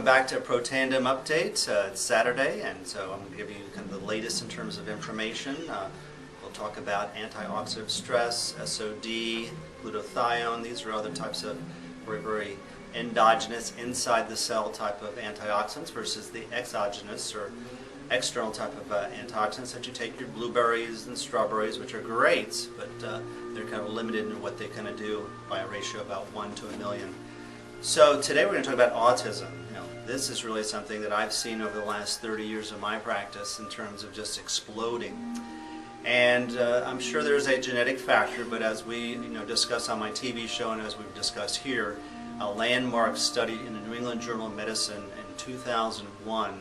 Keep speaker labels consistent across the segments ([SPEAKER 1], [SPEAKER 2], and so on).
[SPEAKER 1] Back to Pro Tandem update. It's Saturday, and so I'm going to give you kind of the latest in terms of information. We'll talk about antioxidant stress, SOD, glutathione. These are other types of very endogenous, inside the cell type of antioxidants versus the exogenous or external type of antioxidants that you take your blueberries and strawberries, which are great, but they're kind of limited in what they kind of do by a ratio of about 1 to a million. So today we're going to talk about autism. This is really something that I've seen over the last 30 years of my practice in terms of just exploding. And I'm sure there's a genetic factor, but as we discuss on my TV show and as we've discussed here, a landmark study in the New England Journal of Medicine in 2001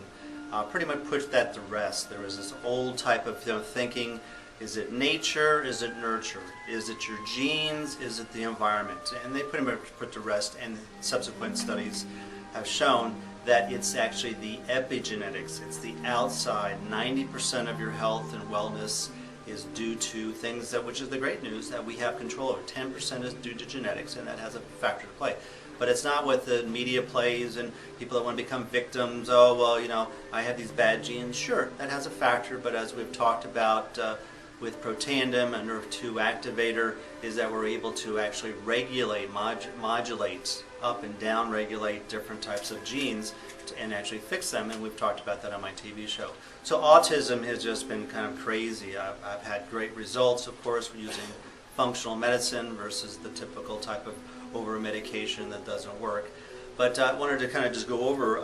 [SPEAKER 1] pretty much put that to rest. There was this old type of thinking, is it nature, is it nurture, is it your genes, is it the environment? And they pretty much put to rest, and subsequent studies have shown that it's actually the epigenetics, it's the outside. 90% of your health and wellness is due to things that, which is the great news, that we have control over. 10% is due to genetics, and that has a factor to play. But it's not what the media plays and people that want to become victims. Oh, well, I have these bad genes. Sure, that has a factor, but as we've talked about with Pro Tandem, a NRF2 activator, is that we're able to actually regulate, modulate, up and down regulate different types of genes and actually fix them, and we've talked about that on my TV show. So autism has just been kind of crazy. I've had great results, of course, using functional medicine versus the typical type of over-medication that doesn't work. But I wanted to kind of just go over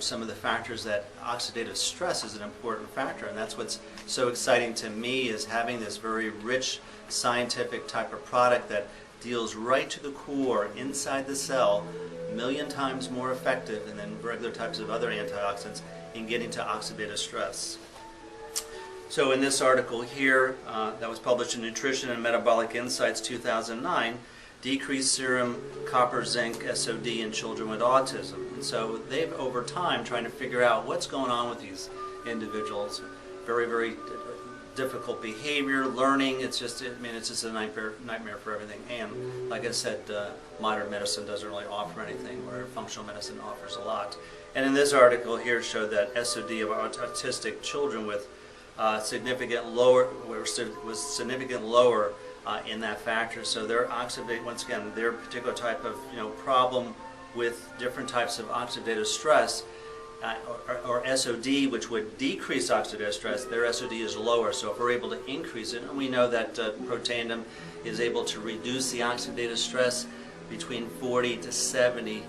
[SPEAKER 1] some of the factors that oxidative stress is an important factor, and that's what's so exciting to me, is having this very rich scientific type of product that deals right to the core inside the cell, a million times more effective than regular types of other antioxidants in getting to oxidative stress. So in this article here that was published in Nutrition and Metabolic Insights 2009, decreased serum copper zinc SOD in children with autism. And so they've over time trying to figure out what's going on with these individuals. Very difficult behavior, learning. It's just a nightmare for everything. And like I said, modern medicine doesn't really offer anything, where functional medicine offers a lot. And in this article here showed that SOD of autistic children with significant lower in that factor. So their oxidate, once again, their particular type of problem with different types of oxidative stress or SOD, which would decrease oxidative stress, their SOD is lower. So if we're able to increase it, and we know that Pro Tandem is able to reduce the oxidative stress between 40 to 70%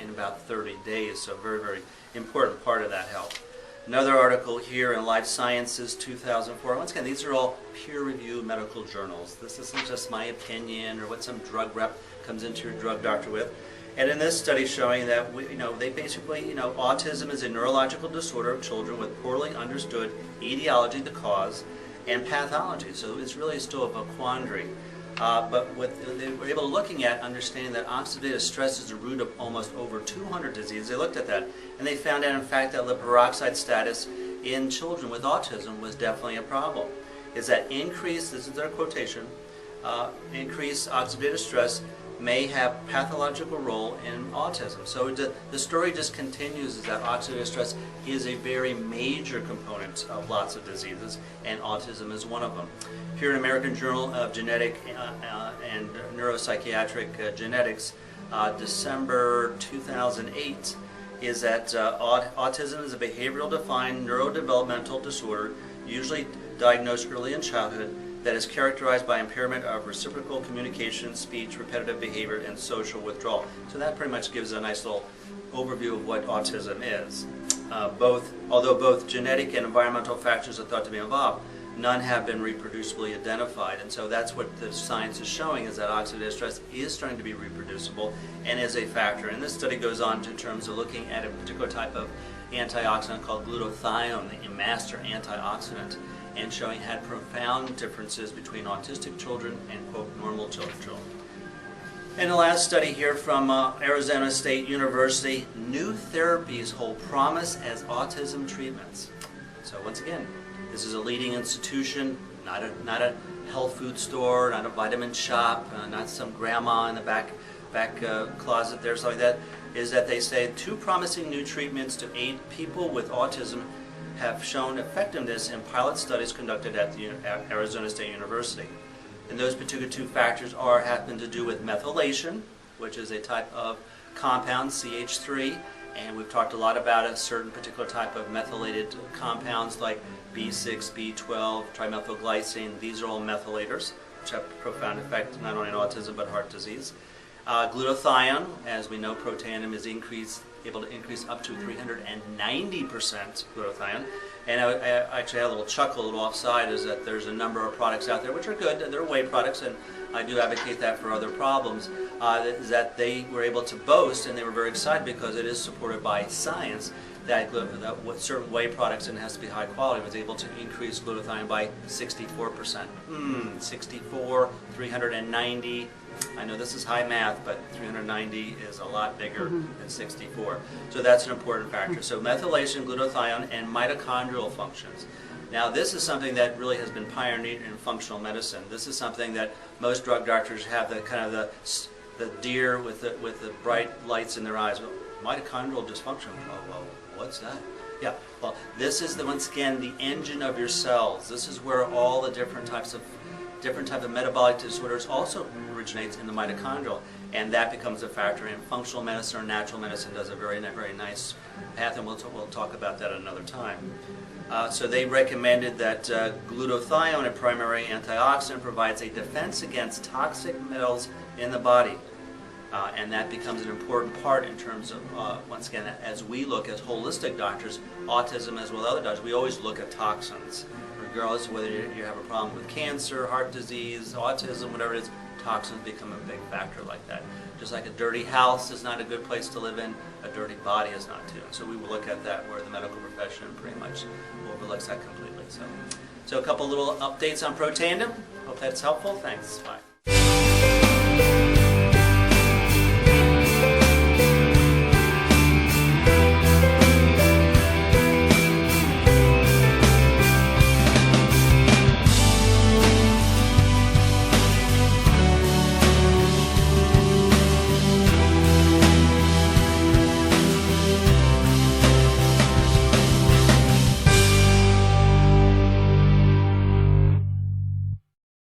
[SPEAKER 1] in about 30 days. So very important part of that health. Another article here in Life Sciences 2004. Once again, these are all peer-reviewed medical journals. This isn't just my opinion or what some drug rep comes into your drug doctor with. And in this study showing that they basically, autism is a neurological disorder of children with poorly understood etiology, the cause, and pathology. So it's really still a quandary. But what they were able to looking at, understanding that oxidative stress is the root of almost over 200 diseases. They looked at that, and they found out, in fact, that lipid peroxide status in children with autism was definitely a problem. Is that increased, this is their quotation, increased oxidative stress may have pathological role in autism. So the story just continues, is that oxidative stress is a very major component of lots of diseases, and autism is one of them. Here in American Journal of Genetic and Neuropsychiatric Genetics, December 2008, is that autism is a behavioral defined neurodevelopmental disorder, usually diagnosed early in childhood, that is characterized by impairment of reciprocal communication, speech, repetitive behavior, and social withdrawal. So that pretty much gives a nice little overview of what autism is. Although both genetic and environmental factors are thought to be involved, none have been reproducibly identified. And so that's what the science is showing, is that oxidative stress is starting to be reproducible and is a factor. And this study goes on in terms of looking at a particular type of antioxidant called glutathione, the master antioxidant, and showing had profound differences between autistic children and, quote, normal children. In the last study here from Arizona State University, new therapies hold promise as autism treatments. So once again, this is a leading institution, not a health food store, not a vitamin shop, not some grandma in the back closet there, something like that, is that they say 2 promising new treatments to aid people with autism have shown effectiveness in pilot studies conducted at the Arizona State University. And those particular 2 factors happen to do with methylation, which is a type of compound, CH3, and we've talked a lot about a certain particular type of methylated compounds like B6, B12, trimethylglycine. These are all methylators, which have a profound effect not only on autism but heart disease. Glutathione, as we know, Protandim is able to increase up to 390% glutathione. And I actually had a little chuckle, a little offside, is that there's a number of products out there which are good, and they're whey products, and I do advocate that for other problems, that they were able to boast, and they were very excited because it is supported by science, that with certain whey products, and it has to be high quality, was able to increase glutathione by 64%. 64, 390. I know this is high math, but 390 is a lot bigger than 64. So that's an important factor. So methylation, glutathione, and mitochondrial functions. Now this is something that really has been pioneered in functional medicine. This is something that most drug doctors have the kind of the deer with the bright lights in their eyes. Well, mitochondrial dysfunction. Oh, well, what's that? Yeah, well, this is once again the engine of your cells. This is where all the different type of metabolic disorders also originates in the mitochondrial, and that becomes a factor in functional medicine, or natural medicine does a very nice path, and we'll talk about that another time. So they recommended that glutathione, a primary antioxidant, provides a defense against toxic metals in the body. And that becomes an important part in terms of, once again, as we look as holistic doctors, autism as well as other doctors, we always look at toxins. Regardless of whether you have a problem with cancer, heart disease, autism, whatever it is, toxins become a big factor like that. Just like a dirty house is not a good place to live in, a dirty body is not too. And so we will look at that where the medical profession pretty much overlooks that completely. So a couple little updates on Protandim. Hope that's helpful. Thanks. Bye.